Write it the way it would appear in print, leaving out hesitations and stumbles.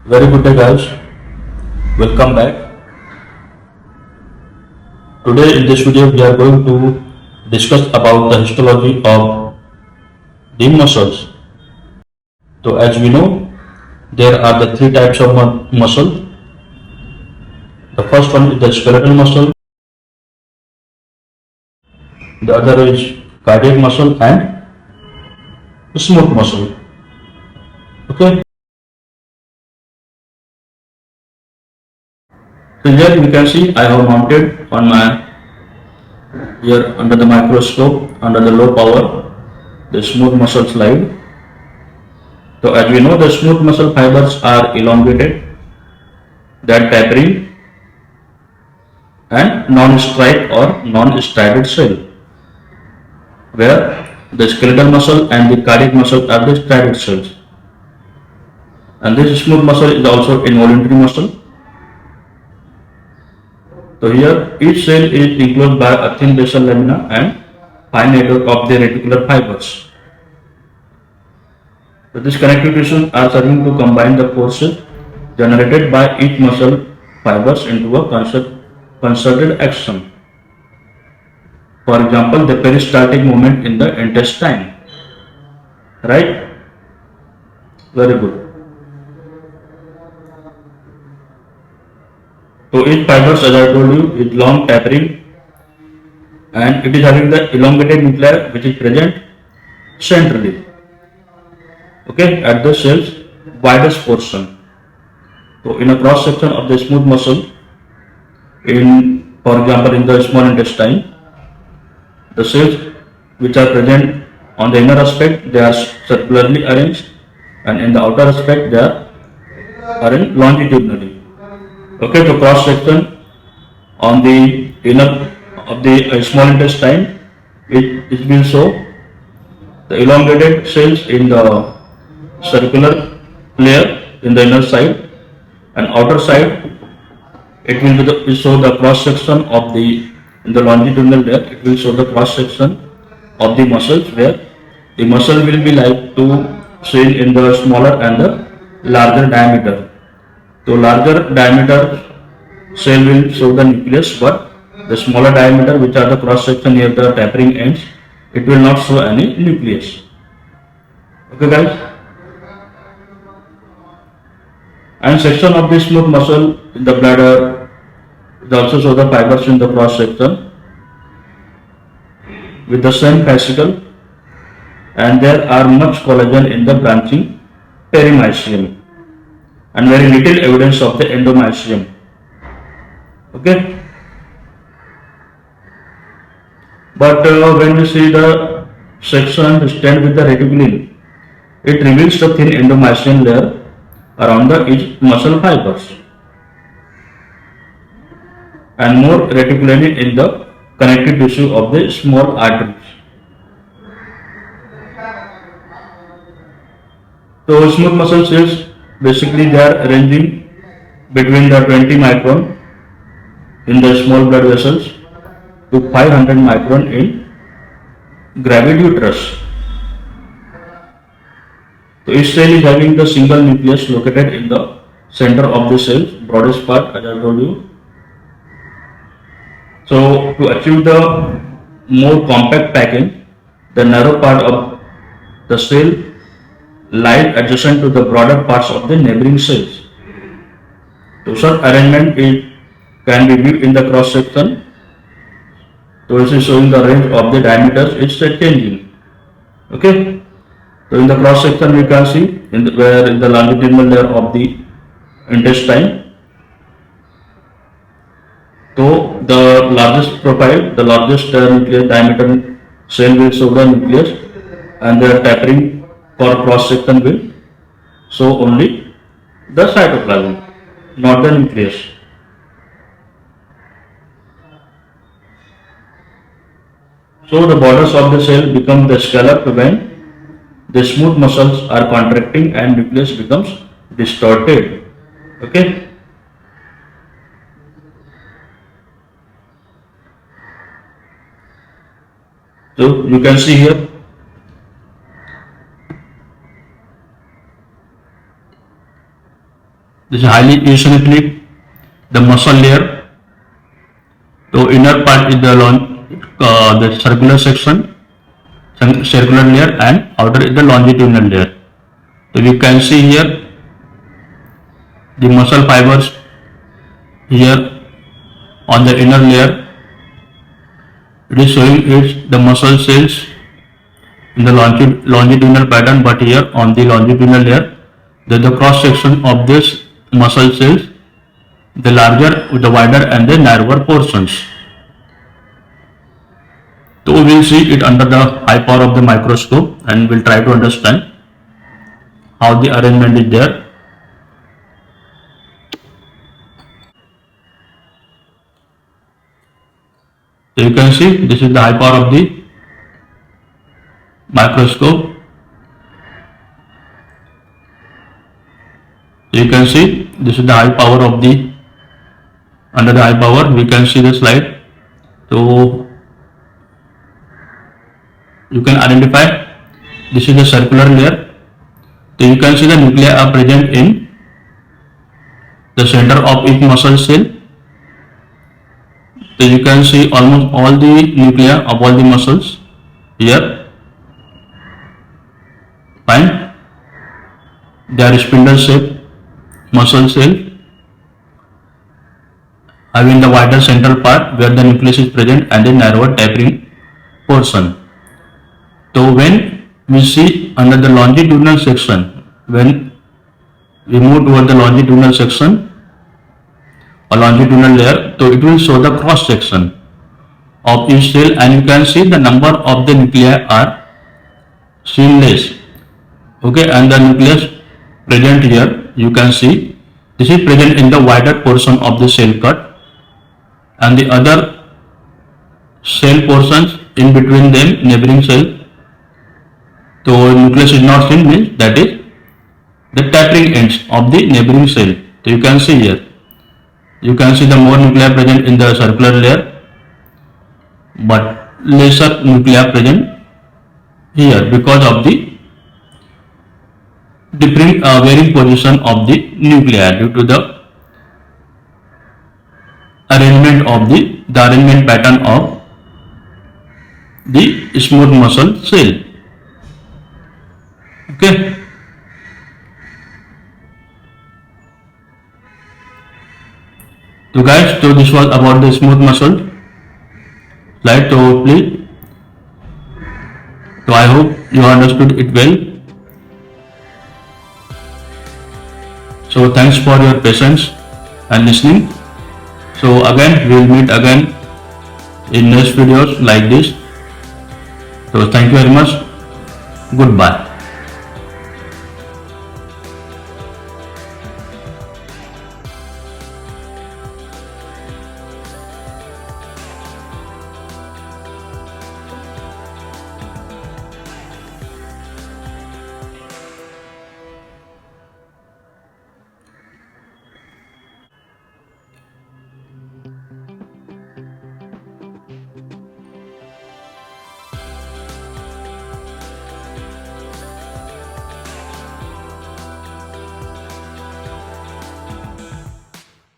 Very good day, guys. Welcome back. Today, in this video, we are going to discuss about the histology of the muscles. So, as we know, there are the three types of muscle. The first one is the skeletal muscle, the other is cardiac muscle, and smooth muscle. Okay. So here you can see I have mounted on my here under the microscope under the low power the smooth muscle slide. So as we know, the smooth muscle fibers are elongated, that tapering and non-striped or non-striated cell, where the skeletal muscle and the cardiac muscle are the striated cells. And this smooth muscle is also involuntary muscle. So here each cell is enclosed by a thin basal lamina and fine network of the reticular fibers. So these connective tissues are serving to combine the forces generated by each muscle fibers into a concerted action. For example, the peristaltic movement in the intestine. Right? Very good. So each fibers, as I told you, is long tapering and it is having the elongated nuclei which is present centrally. Okay, at the cell's widest portion. So in a cross section of the smooth muscle, for example, in the small intestine, the cells which are present on the inner aspect, they are circularly arranged, and in the outer aspect, they are arranged longitudinally. Okay, so cross section on the inner of the small intestine, it will show the elongated cells in the circular layer in the inner side, and outer side it will show the cross section of the in the longitudinal layer. It will show the cross section of the muscles, where the muscle will be like to seen in the smaller and the larger diameter. So larger diameter cell will show the nucleus, but the smaller diameter, which are the cross section near the tapering ends, it will not show any nucleus. Okay, guys. And section of the smooth muscle in the bladder, it also shows the fibers in the cross section with the same fascicle, and there are much collagen in the branching perimysium and very little evidence of the endomysium. Okay, but when we see the section stand with the reticulin, it reveals the thin endomysium layer around the each muscle fibers and more reticulin in the connective tissue of the small arteries. So smooth muscle cells, basically they are ranging between the 20 micron in the small blood vessels to 500 micron in gravid uterus. So each cell is having the single nucleus located in the center of the cell, broadest part, as I told you. So to achieve the more compact packing, the narrow part of the cell lies adjacent to the broader parts of the neighboring cells. So such arrangement can be viewed in the cross section. So this is showing the range of the diameters, it's changing. Okay. So in the cross section we can see where in the longitudinal layer of the intestine. So the largest profile, the largest nucleus diameter cell will show the nucleus, and the tapering for cross section will show only the cytoplasm, not the nucleus. So the borders of the cell become the scallop when the smooth muscles are contracting and nucleus becomes distorted. Okay. So you can see here This is highly eosinophilic. The muscle layer. So inner part is the circular section, circular layer, and outer is the longitudinal layer. So you can see here the muscle fibers here on the inner layer. It is showing the muscle cells in the longitudinal pattern, but here on the longitudinal layer there is the cross section of this muscle cells, the larger, the wider and the narrower portions. So we will see it under the high power of the microscope and we will try to understand how the arrangement is there. So you can see this is the high power of the microscope. So you can see this is the high power of the, under the high power we can see the slide. So you can identify this is the circular layer. So you can see the nuclei are present in the center of each muscle cell. So you can see almost all the nuclei of all the muscles here. Fine. They are spindle shaped muscle cell having the wider central part where the nucleus is present and a narrower tapering portion. So when we see under the longitudinal section, when we move toward the longitudinal section or longitudinal layer, so it will show the cross section of each cell and you can see the number of the nuclei are seamless. Okay, and the nucleus present here, you can see this is present in the wider portion of the cell cut and the other cell portions in between them, neighboring cell. So nucleus is not seen, means that is the tapering ends of the neighboring cell. So you can see here, you can see the more nuclei present in the circular layer but lesser nuclei present here because of the different varying position of the nuclei due to the arrangement of the arrangement pattern of the smooth muscle cell. Okay. So guys, so this was about the smooth muscle slide. So please, so I hope you understood it well. So thanks for your patience and listening. So again, we will meet again in next videos like this. So thank you very much. Goodbye.